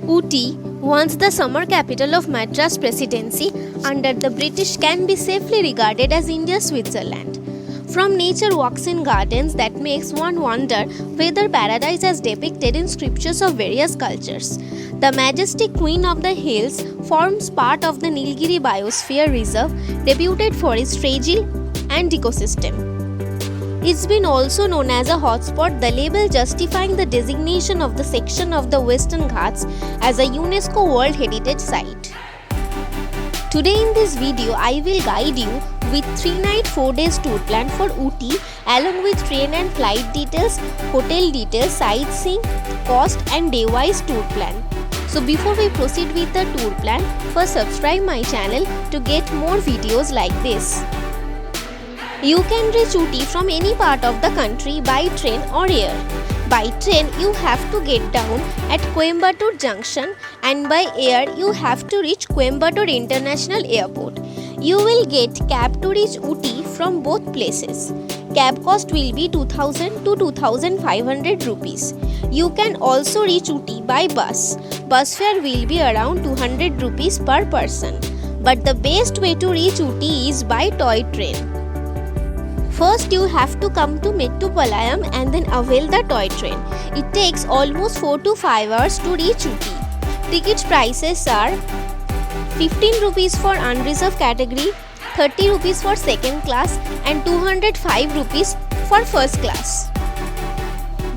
Ooty, once the summer capital of Madras Presidency under the British, can be safely regarded as India's Switzerland. From nature walks in gardens that makes one wonder whether paradise as depicted in scriptures of various cultures. The majestic Queen of the Hills forms part of the Nilgiri Biosphere Reserve, reputed for its fragile and ecosystem. It's been also known as a hotspot, the label justifying the designation of the section of the Western Ghats as a UNESCO World Heritage Site. Today in this video, I will guide you with 3-night 4-day tour plan for Ooty along with train and flight details, hotel details, sightseeing, cost and day-wise tour plan. So before we proceed with the tour plan, first subscribe my channel to get more videos like this. You can reach Ooty from any part of the country by train or air. By train, you have to get down at Coimbatore Junction, and by air, you have to reach Coimbatore International Airport. You will get cab to reach Ooty from both places. Cab cost will be 2000 to 2500 rupees. You can also reach Ooty by bus. Bus fare will be around 200 rupees per person. But the best way to reach Ooty is by toy train. First, you have to come to Mettupalayam and then avail the toy train. It takes almost 4 to 5 hours to reach Ooty. Ticket prices are 15 rupees for unreserved category, 30 rupees for second class and 205 rupees for first class.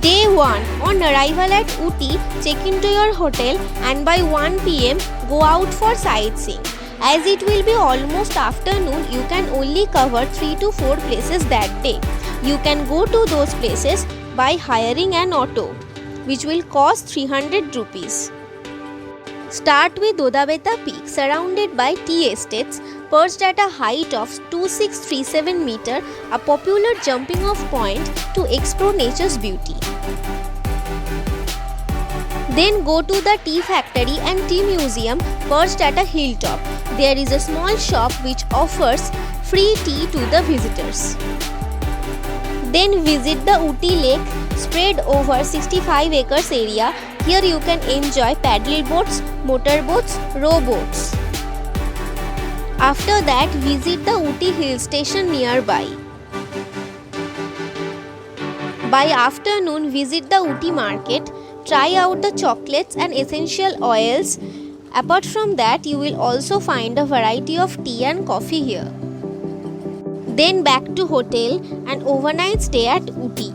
Day 1. On arrival at Ooty, check into your hotel and by 1 pm go out for sightseeing. As it will be almost afternoon, you can only cover 3 to 4 places that day. You can go to those places by hiring an auto, which will cost 300 rupees. Start with Dodabetta Peak, surrounded by tea estates, perched at a height of 2637 meter, a popular jumping off point to explore nature's beauty. Then go to the tea factory and tea museum perched at a hilltop. There is a small shop which offers free tea to the visitors. Then visit the Ooty Lake spread over 65 acres area. Here you can enjoy paddle boats, motor boats, rowboats. After that, visit the Ooty Hill Station nearby. By afternoon, visit the Ooty market. Try out the chocolates and essential oils. Apart from that, you will also find a variety of tea and coffee here. Then back to hotel and overnight stay at Ooty.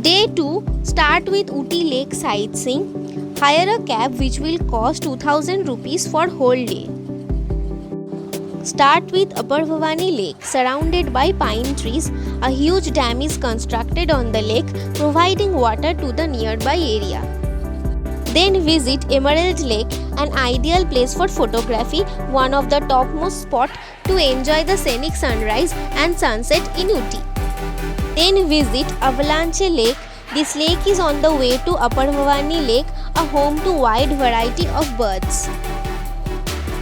Day 2, start with Ooty Lake sightseeing. Hire a cab which will cost 2000 rupees for whole day. Start with Upper Bhavani Lake, surrounded by pine trees. A huge dam is constructed on the lake, providing water to the nearby area. Then visit Emerald Lake, an ideal place for photography, one of the topmost spots to enjoy the scenic sunrise and sunset in Ooty. Then visit Avalanche Lake. This lake is on the way to Upper Bhavani Lake, a home to wide variety of birds.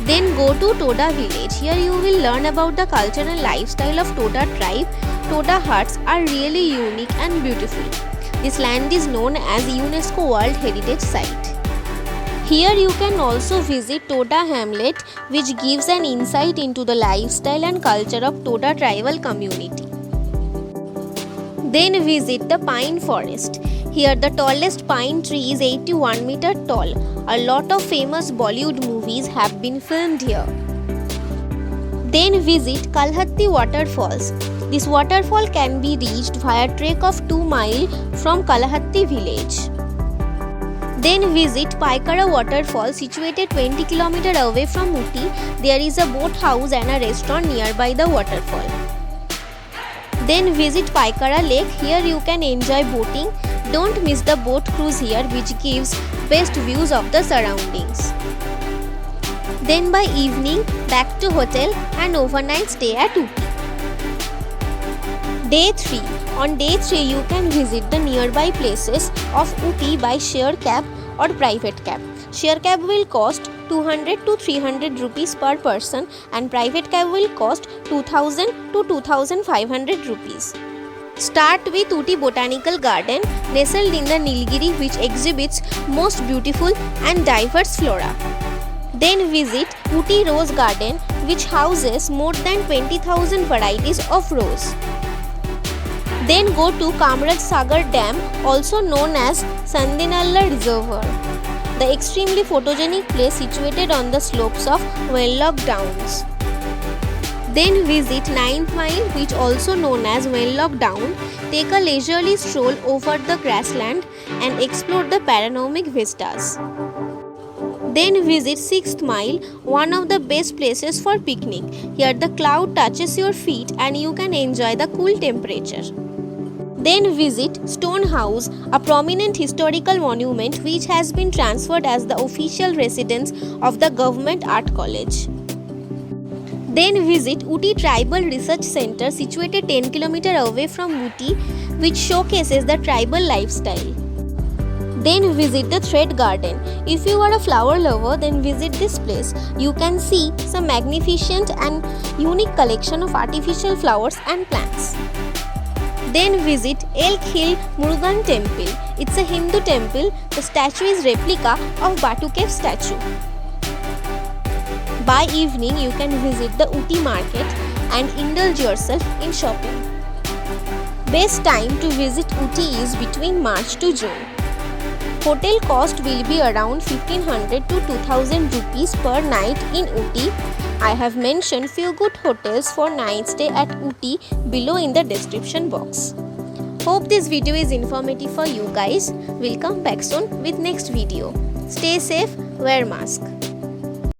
Then go to Toda village. Here you will learn about the culture and lifestyle of Toda tribe. Toda huts are really unique and beautiful. This land is known as UNESCO World Heritage Site. Here you can also visit Toda Hamlet, which gives an insight into the lifestyle and culture of Toda tribal community. Then visit the pine forest. Here the tallest pine tree is 81 meter tall. A lot of famous Bollywood movies have been filmed here. Then visit Kalhatti Waterfalls. This waterfall can be reached via trek of 2 miles from Kalhatti village. Then visit Paikara Waterfall, situated 20 km away from Ooty. There is a boat house and a restaurant nearby the waterfall. Then visit Paikara Lake. Here you can enjoy boating. Don't miss the boat cruise here, which gives best views of the surroundings. Then by evening, back to hotel and overnight stay at Ooty. Day 3. On day 3, you can visit the nearby places of Ooty by share cab or private cab. Share cab will cost 200 to 300 rupees per person and private cab will cost 2000 to 2500 rupees. Start with Ooty Botanical Garden, nestled in the Nilgiri, which exhibits most beautiful and diverse flora. Then visit Ooty Rose Garden, which houses more than 20,000 varieties of rose. Then go to Kamraj Sagar Dam, also known as Sandinalla Reservoir, the extremely photogenic place situated on the slopes of Wenlock Downs. Then visit 9th Mile, which also known as Wenlock Down. Take a leisurely stroll over the grassland and explore the panoramic vistas. Then visit 6th Mile, one of the best places for picnic. Here the cloud touches your feet and you can enjoy the cool temperature. Then visit Stone House, a prominent historical monument which has been transferred as the official residence of the Government Art College. Then visit Ooty Tribal Research Center, situated 10 km away from Ooty, which showcases the tribal lifestyle. Then visit the Thread Garden. If you are a flower lover, then visit this place. You can see some magnificent and unique collection of artificial flowers and plants. Then visit Elk Hill Murugan Temple. It's a Hindu temple. The statue is replica of Batukev statue. By evening, you can visit the Ooty market and indulge yourself in shopping. Best time to visit Ooty is between March to June. Hotel cost will be around 1500 to 2000 rupees per night in Ooty. I have mentioned few good hotels for night stay at Ooty below in the description box. Hope this video is informative for you guys. We'll come back soon with next video. Stay safe, wear mask.